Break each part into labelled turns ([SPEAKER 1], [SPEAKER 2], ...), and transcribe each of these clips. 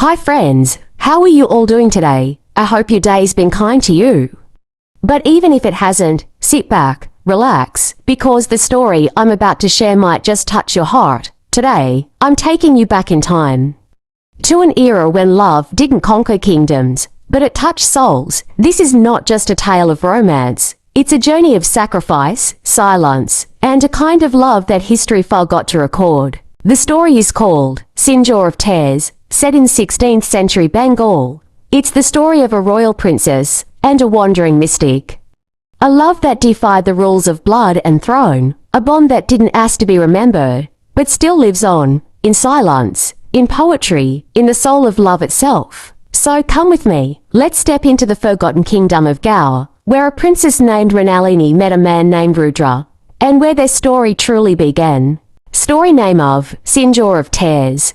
[SPEAKER 1] Hi friends, how are you all doing today? I hope your day's been kind to you. But even if it hasn't, sit back, relax, because the story I'm about to share might just touch your heart. Today, I'm taking you back in time to an era when love didn't conquer kingdoms, but it touched souls. This is not just a tale of romance. It's a journey of sacrifice, silence, and a kind of love that history forgot to record. The story is called Sindoor of Tears, set in 16th century Bengal. It's the story of a royal princess and a wandering mystic. A love that defied the rules of blood and throne, a bond that didn't ask to be remembered, but still lives on, in silence, in poetry, in the soul of love itself. So come with me, let's step into the forgotten kingdom of Gaur, where a princess named Mrinalini met a man named Rudra, and where their story truly began. Story name of Sindoor of Tears.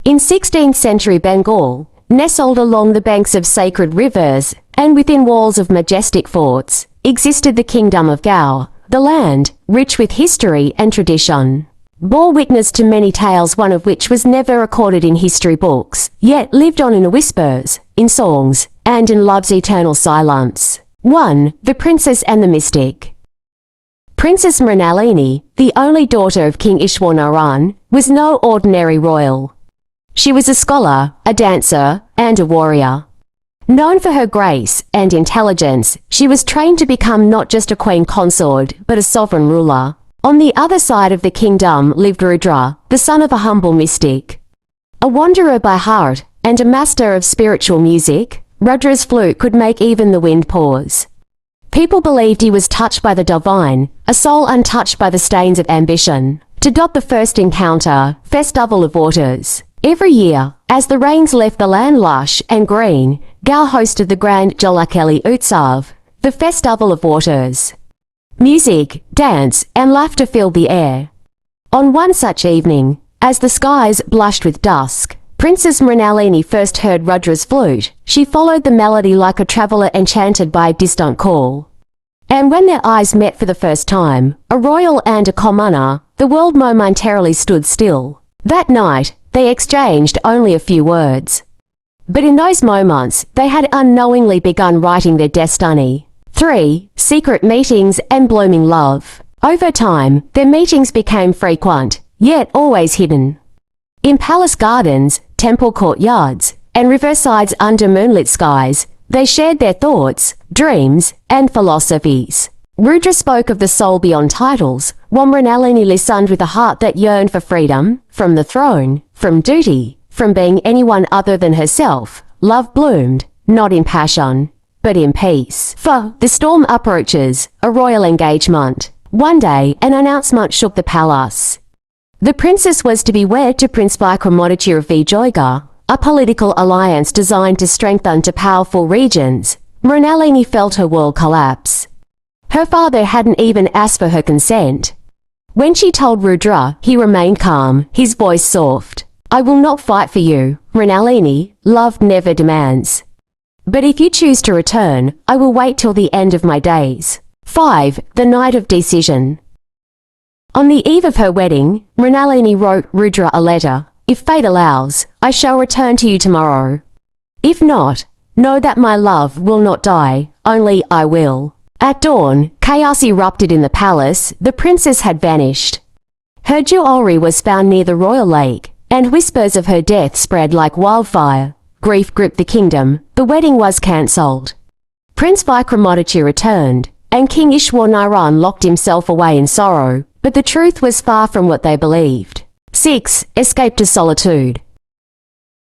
[SPEAKER 1] In 16th century Bengal, nestled along the banks of sacred rivers and within walls of majestic forts, existed the kingdom of Gaur. The land, rich with history and tradition, bore witness to many tales, one of which was never recorded in history books, yet lived on in whispers, in songs, and in love's eternal silence. 1. The Princess and the Mystic. Princess Mrinalini, the only daughter of King Ishwarnaran, was no ordinary royal. She was a scholar, a dancer, and a warrior. Known for her grace and intelligence, she was trained to become not just a queen consort, but a sovereign ruler. On the other side of the kingdom lived Rudra, the son of a humble mystic. A wanderer by heart and a master of spiritual music, Rudra's flute could make even the wind pause. People believed he was touched by the divine, a soul untouched by the stains of ambition. To dot the first encounter, Festival of Waters. Every year, as the rains left the land lush and green, Gaur hosted the grand Jalakeli Utsav, the Festival of Waters. Music, dance, and laughter filled the air. On one such evening, as the skies blushed with dusk, Princess Mrinalini first heard Rudra's flute. She followed the melody like a traveller enchanted by a distant call. And when their eyes met for the first time, a royal and a commoner, the world momentarily stood still. That night, they exchanged only a few words. But in those moments, they had unknowingly begun writing their destiny. 3. Secret meetings and blooming love. Over time, their meetings became frequent, yet always hidden. In palace gardens, temple courtyards, and riversides under moonlit skies, they shared their thoughts, dreams, and philosophies. Rudra spoke of the soul beyond titles, while Mrinalini listened with a heart that yearned for freedom, from the throne, from duty, from being anyone other than herself. Love bloomed, not in passion, but in peace. 4. The storm approaches, a royal engagement. One day, an announcement shook the palace. The princess was to be wed to Prince Vikramaditya of Vijayanagar, a political alliance designed to strengthen two powerful regions. Mrinalini felt her world collapse. Her father hadn't even asked for her consent. When she told Rudra, he remained calm, his voice soft. I will not fight for you, Mrinalini, love never demands. But if you choose to return, I will wait till the end of my days. 5. The night of decision. On the eve of her wedding, Mrinalini wrote Rudra a letter. If fate allows, I shall return to you tomorrow. If not, know that my love will not die, only I will. At dawn, chaos erupted in the palace. The princess had vanished. Her jewelry was found near the royal lake, and whispers of her death spread like wildfire. Grief gripped the kingdom. The wedding was cancelled. Prince Vikramaditya returned, and King Ishwarnaran locked himself away in sorrow, but the truth was far from what they believed. 6. Escape to solitude.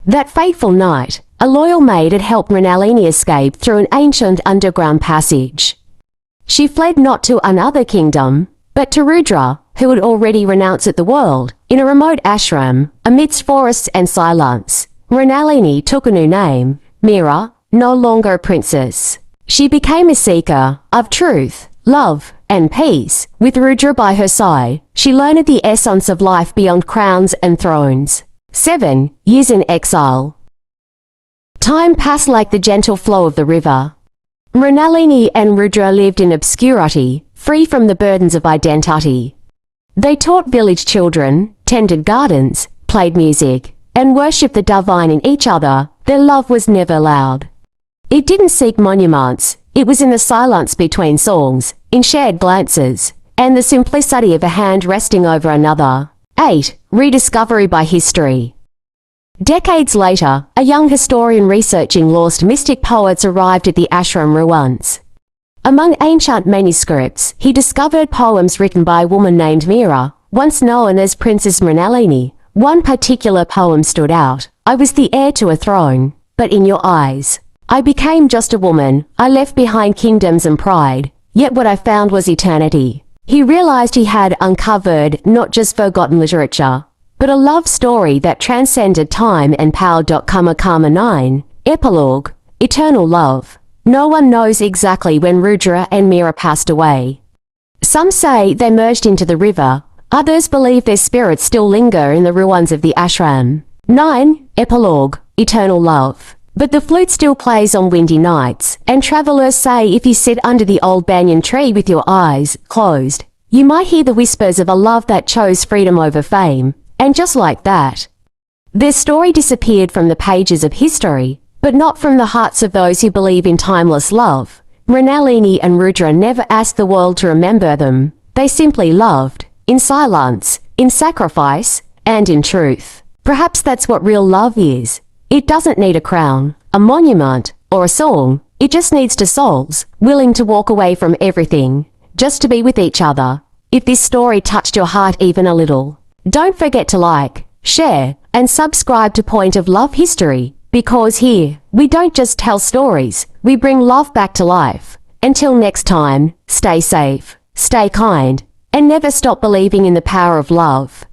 [SPEAKER 1] That fateful night, a loyal maid had helped Mrinalini escape through an ancient underground passage. She fled not to another kingdom, but to Rudra, who had already renounced the world, in a remote ashram, amidst forests and silence. Mrinalini took a new name, Mira, no longer a princess. She became a seeker of truth, love, and peace. With Rudra by her side, she learned the essence of life beyond crowns and thrones. 7. Years in exile. Time passed like the gentle flow of the river. Mrinalini and Rudra lived in obscurity, free from the burdens of identity. They taught village children, tended gardens, played music, and worship the divine in each other, their love was never loud. It didn't seek monuments, it was in the silence between songs, in shared glances, and the simplicity of a hand resting over another. 8. Rediscovery by history. Decades later, a young historian researching lost mystic poets arrived at the ashram ruins. Among ancient manuscripts, he discovered poems written by a woman named Meera, once known as Princess Mrinalini. One particular poem stood out. I was the heir to a throne, but in your eyes, I became just a woman. I left behind kingdoms and pride, yet what I found was eternity. He realized he had uncovered not just forgotten literature, but a love story that transcended time and power. Karma 9. Epilogue. Eternal love. No one knows exactly when Rudra and Meera passed away. Some say they merged into the river. Others believe their spirits still linger in the ruins of the ashram. 9. Epilogue. Eternal love. But the flute still plays on windy nights, and travelers say if you sit under the old banyan tree with your eyes closed, you might hear the whispers of a love that chose freedom over fame. And just like that, their story disappeared from the pages of history, but not from the hearts of those who believe in timeless love. Mrinalini and Rudra never asked the world to remember them. They simply loved, in silence, in sacrifice, and in truth. Perhaps that's what real love is. It doesn't need a crown, a monument, or a song. It just needs two souls, willing to walk away from everything, just to be with each other. If this story touched your heart even a little, don't forget to like, share, and subscribe to Point of Love History, because here, we don't just tell stories, we bring love back to life. Until next time, stay safe, stay kind, and never stop believing in the power of love.